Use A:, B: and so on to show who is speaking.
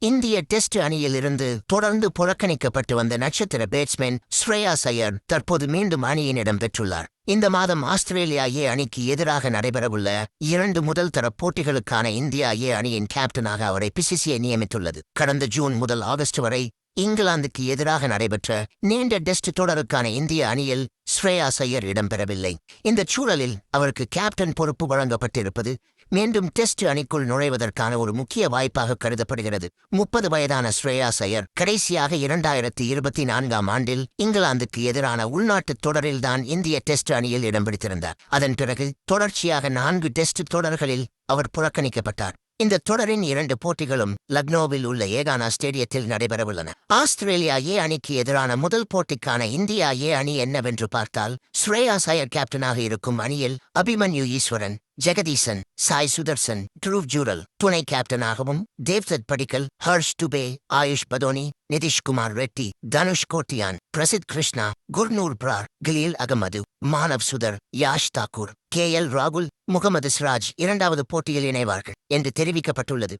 A: இந்திய டெஸ்ட் அணியில் இருந்து தொடர்ந்து புறக்கணிக்கப்பட்டு வந்த நட்சத்திர பேட்ஸ்மேன் ஸ்ரேயாஸ் ஐயர் தற்போது மீண்டும் அணியின் இடம் பெற்றுள்ளார். இந்த மாதம் ஆஸ்திரேலியா ஏ அணிக்கு எதிராக நடைபெறவுள்ள 2 முதல் தர போட்டிகளுக்கான இந்தியா ஏ அணியின் கேப்டனாக அவரை பிசிசிஐ நியமித்துள்ளது. கடந்த ஜூன் முதல் ஆகஸ்ட் வரை இங்கிலாந்துக்கு எதிராக நடைபெற்ற நீண்ட டெஸ்ட் தொடருக்கான இந்திய அணியில் ஸ்ரேயாஸ் ஐயர் இடம்பெறவில்லை. இந்த சூழலில் அவருக்கு கேப்டன் பொறுப்பு வழங்கப்பட்டிருப்பது மீண்டும் டெஸ்ட் அணிக்குள் நுழைவதற்கான ஒரு முக்கிய வாய்ப்பாக கருதப்படுகிறது. 30 வயதான ஸ்ரேயாஸ் ஐயர் கடைசியாக 2024ஆம் ஆண்டில் இங்கிலாந்துக்கு எதிரான உள்நாட்டுத் தொடரில்தான் இந்திய டெஸ்ட் அணியில் இடம் பிடித்திருந்தார். அதன் பிறகு தொடர்ச்சியாக 4 டெஸ்ட் தொடர்களில் அவர் புறக்கணிக்கப்பட்டார். இந்த தொடரின் 2 போட்டிகளும் லக்னோவில் உள்ள ஏகானா ஸ்டேடியத்தில் நடைபெறவுள்ளன. ஆஸ்திரேலியா ஏ அணிக்கு எதிரான முதல் போட்டிக்கான இந்தியா ஏ அணி என்னவென்று பார்த்தால், ஸ்ரேயாஸ் ஐயர் கேப்டனாக இருக்கும் அணியில் அபிமன்யு ஈஸ்வரன், ஜெகதீசன், சாய் சுதர்சன், ட்ரூவ் ஜூரல் துணை கேப்டனாகவும், தேவ்தத் படிக்கல், ஹர்ஷ் துபே, ஆயுஷ் பதோனி, நிதிஷ்குமார் ரெட்டி, தனுஷ் கோட்டியான், பிரசித் கிருஷ்ணா, குர்னூர் பிரார், கலீல் அகமது, மானவ் சுதர், யாஷ் தாக்கூர், KL ராகுல், முகமது சிராஜ் 2வது போட்டியில் இணைவார்கள் என்று தெரிவிக்கப்பட்டுள்ளது.